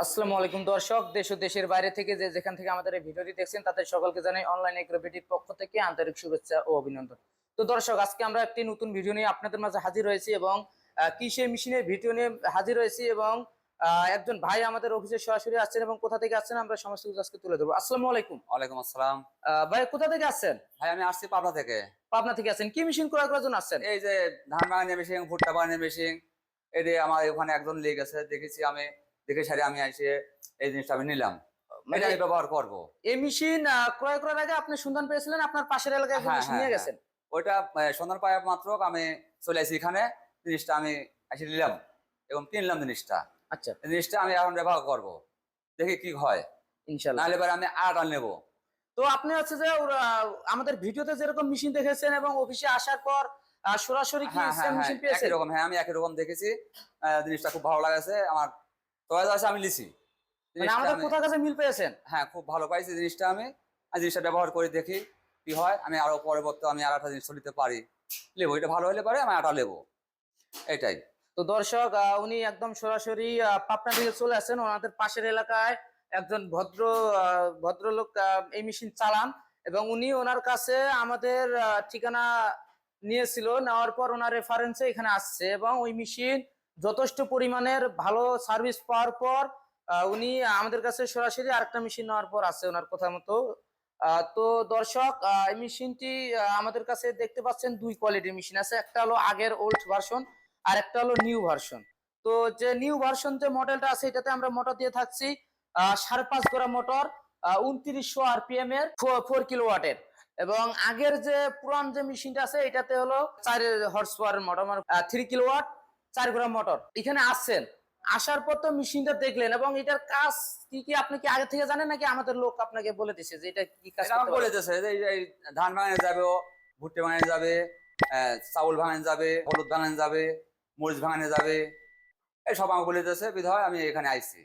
আসসালামু আলাইকুম দর্শক, দেশ ও দেশের বাইরে থেকে যেখান থেকে আমাদের এই ভিডিওটি দেখছেন তাদের সকলকে জানাই অনলাইন এগ্রোবিটির পক্ষ থেকে আন্তরিক শুভেচ্ছা ও অভিনন্দন। তো দর্শক, আজকে আমরা একটি নতুন ভিডিও নিয়ে আপনাদের মাঝে হাজির হয়েছি এবং কৃষি মেশিনের ভিডিও নিয়ে হাজির হয়েছি এবং একজন ভাই আমাদের অফিসে সরাসরি আসছেন এবং কোথা থেকে আসছেন আমরা সমস্ত কিছু আজকে তুলে ধরবো। আসসালামু আলাইকুম। ওয়ালাইকুম আসসালাম। ভাই কোথা থেকে আসছেন? ভাই আমি আসছি পাবনা থেকে। পাবনা থেকে আসছেন, কি মেশিন ক্রয় করার জন্য আসছেন? এই যে ধান ভাঙানোর মেশিন, ভুট্টা ভাঙানোর মেশিন, এই যে আমার ওখানে একজন লেগে গেছে, দেখেছি আমি, দেখে সারি আমি এসে এই জিনিসটা আমি নিলাম। এটা আমি ব্যবহার করব। এই মেশিন ক্রয় করার আগে আপনি সন্ধান পেয়েছিলেন, আপনার পাশের এলাকায় একজন হ্যাঁ মেশিন হ্যাঁ নিয়ে হ্যাঁ, গেছেন? ওইটা সন্ধান পাওয়া মাত্র আমি চলে আসি এখানে, জিনিসটা আমি এসে নিলাম এবং কিনলাম জিনিসটা। আচ্ছা, এই জিনিসটা আমি এখন ব্যবহার করব, দেখি কি হয়। ইনশাল্লাহ। নাহলে এবার আমি আর নেবো। তো আপনি হচ্ছে যে আমাদের ভিডিওতে যেরকম মেশিন দেখেছেন এবং অফিসে আসার পর সরাসরি কি হ্যাঁ হ্যাঁ সেম হ্যাঁ, মেশিন একই পেয়েছেন? রকম। হ্যাঁ, আমি একই রকম দেখেছি। জিনিসটা খুব ভালো লাগছে আমার, চয়েস আছে, আমি লিছি মানে জিনিসটা আমাদের আমি। কোথাও কাছে মিল পেয়েছেন? হ্যাঁ, খুব ভালো পাইছি জিনিসটা আমি। আর জিনিসটা ব্যবহার করে দেখি কি হয়। আমি আরো পরবর্তী আমি আর একটা জিনিস নিতে পারি, লেবো। এটা ভালো হলে পারে আমি আটা লেবো, এটাই। তো দর্শক, উনি একদম সরাসরি পাবনা থেকে চলে আসেন, ওনাদের পাশের এলাকায় একজন ভদ্রলোক এই মেশিন চালান এবং উনি ওনার কাছে আমাদের ঠিকানা নিয়েছিল, নেওয়ার পর ওনার রেফারেন্সে এখানে আসছে এবং ওই মেশিন যথেষ্ট পরিমাণের ভালো সার্ভিস পাওয়ার পর উনি আমাদের কাছে সরাসরি আরেকটা মেশিন নেওয়ার পর আসছে ওনার কথা মতো। তো দর্শক, এই মেশিনটি আমাদের কাছে দেখতে পাচ্ছেন দুই কোয়ালিটির মেশিন আছে, একটা হলো আগের ওল্ড ভার্সন আর একটা হলো নিউ ভার্সন। তো যে নিউ ভার্সন যে মডেলটা আছে এটাতে আমরা মোটর দিয়ে থাকছি 5.5 গড়া মোটর, 2900 আরপিএম এর 4 কিলোওয়াটের। এবং আগের যে পুরান যে মেশিনটা আছে এটাতে হলো 4 হর্স পাওয়ার মোটর, 3 কিলোওয়াট, 4 গড়া মোটর। এখানে আসছেন, আসার পর তো মেশিনটা দেখলেন এবং এটার কাজ কি কি আপনি কি আগে থেকে জানেন নাকি আমাদের লোক আপনাকে বলে দিছে যে এটা কি কাজ এটা করতে আমাকে পারে? বলে দিয়েছে যে এই ধান ভাঙানো যাবে, ভুট্টে ভাঙানো যাবে, চাউল ভাঙানো যাবে, হলুদ ভাঙানো যাবে, মরিচ ভাঙানো যাবে, এই সব আমাকে বলে দিয়েছে। বিধায় আমি এখানে আইছি।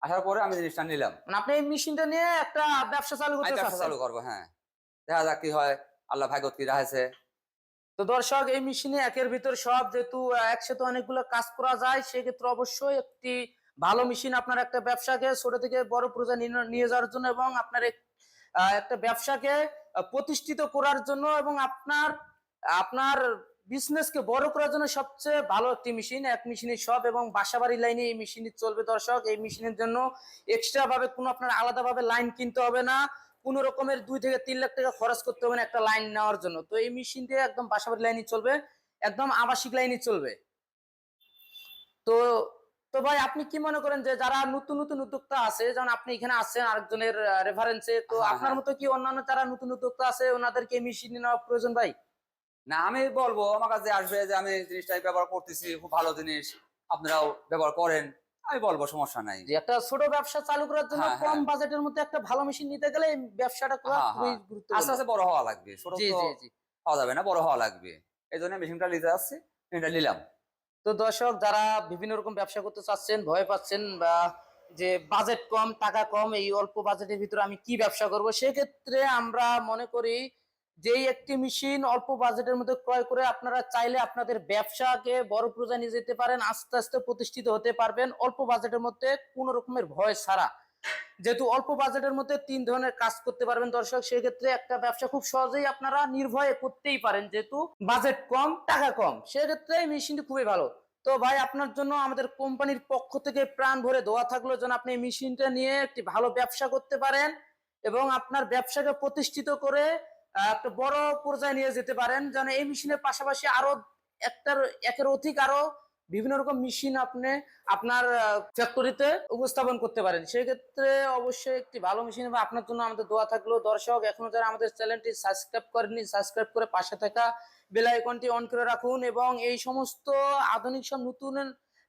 আসার পরে আমি জিনিসটা নিলাম। মানে আপনি এই মেশিনটা নিয়ে একটা ব্যবসা চালু আমি করতে ব্যবসা চাচ্ছেন? চালু করবো। হ্যাঁ, দেখা যাক কি হয়, আল্লাহ ভাগ্যত কি রাখছে। তো দর্শক, এই মেশিনে একের ভিতর সব, যেহেতু একসাথে অনেকগুলো কাজ করা যায় সেক্ষেত্রে অবশ্যই একটি ভালো মেশিন আপনার একটা ব্যবসাকে ছোট থেকে বড় পর্যায়ে নিয়ে যাওয়ার জন্য এবং আপনার একটা ব্যবসাকে প্রতিষ্ঠিত করার জন্য এবং আপনার আপনার বিজনেসকে বড় করার জন্য সবচেয়ে ভালো একটি মেশিন। এক মেশিনে সব এবং বাসাবাড়ি লাইনে এই মেশিনটি চলবে। দর্শক, এই মেশিনের জন্য এক্সট্রা ভাবে কোনো আপনার আলাদাভাবে লাইন কিনতে হবে না, কোনো রকমের 2 থেকে 3 লাখ টাকা খরচ করতে হবে না একটা লাইন নেওয়ার জন্য। তো এই মেশিন দিয়ে একদম বাসাবাড়ি লাইনই চলবে, একদম আবাসিক লাইনই চলবে। তো তো ভাই, আপনি কি মনে করেন যে যারা নতুন নতুন উদ্যোক্তা আছে, যেমন আপনি এখানে আসছেন আরেকজনের রেফারেন্সে, তো হ্যাঁ আপনার হ্যাঁ, মতো কি অন্যান্য যারা নতুন উদ্যোক্তা আছে ওনাদেরকে এই মেশিন নেওয়া প্রয়োজন ভাই? না আমি বলবো আমার কাছে আসবে যে আমি জিনিসটা ব্যবহার করতেছি, খুব ভালো জিনিস, আপনারাও ব্যবহার করেন, আমি বলবো সমস্যা নাই। যে একটা ছোট ব্যবসা চালু করার জন্য হ্যাঁ কম হ্যাঁ বাজেটের মধ্যে একটা ভালো মেশিন নিতে গেলে এই ব্যবসাটা করা হ্যাঁ খুবই হ্যাঁ, গুরুত্বপূর্ণ। আস্তে আস্তে বড় হওয়া লাগবে, ছোট জি তো জি জি। হওয়া যাবে না, বড় হওয়া লাগবে। এই জন্য মেশিনটা নিতে আসছি, মেশিনটা নিলাম। তো দর্শক, যারা বিভিন্ন রকম ব্যবসা করতে চাচ্ছেন, ভয় পাচ্ছেন বা যে বাজেট কম, টাকা কম, এই অল্প বাজেটের ভিতরে আমি কি ব্যবসা করব, সেক্ষেত্রে আমরা মনে করি যেই একটি মেশিন অল্প বাজেটের মধ্যে ক্রয় করে আপনারা চাইলে আপনাদের ব্যবসাকে বড় পর্যায়ে নিয়ে যেতে পারেন, আস্তে আস্তে প্রতিষ্ঠিত হতে পারবেন অল্প বাজেটের মধ্যে কোনো রকমের ভয় ছাড়া। যেহেতু অল্প বাজেটের মধ্যে 3 ধরনের কাজ করতে পারবেন দর্শক, সেক্ষেত্রে একটা ব্যবসা খুব সহজেই আপনারা নির্ভয়ে করতেই পারেন, যেহেতু বাজেট কম, টাকা কম, সেক্ষেত্রে এই মেশিনটি খুবই ভালো। তো ভাই, আপনার জন্য আমাদের কোম্পানির পক্ষ থেকে প্রাণ ভরে দোয়া থাকলো যেন আপনি এই মেশিনটা নিয়ে একটি ভালো ব্যবসা করতে পারেন এবং আপনার ব্যবসাকে প্রতিষ্ঠিত করে একটা বড় পর্যায়ে নিয়ে যেতে পারেন, যেন এই মেশিনের পাশাপাশি আরো একের অধিক আরো বিভিন্ন রকম মেশিন আপনি আপনার ফ্যাক্টরিতে উপস্থাপন করতে পারেন। সেক্ষেত্রে অবশ্যই একটি ভালো মেশিন বা আপনার জন্য আমাদের দোয়া থাকলো। দর্শক, এখনো যারা আমাদের চ্যানেলটি সাবস্ক্রাইব করেননি, সাবস্ক্রাইব করে পাশে থাকা বেল আইকনটি অন করে রাখুন এবং এই সমস্ত আধুনিক সব নতুন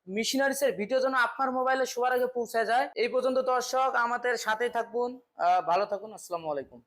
মেশিনারিজ এর ভিডিও যেন আপনার মোবাইলে সবার আগে পৌঁছে যায়। এই পর্যন্ত দর্শক, আমাদের সাথেই থাকুন, ভালো থাকুন। আসসালামু আলাইকুম।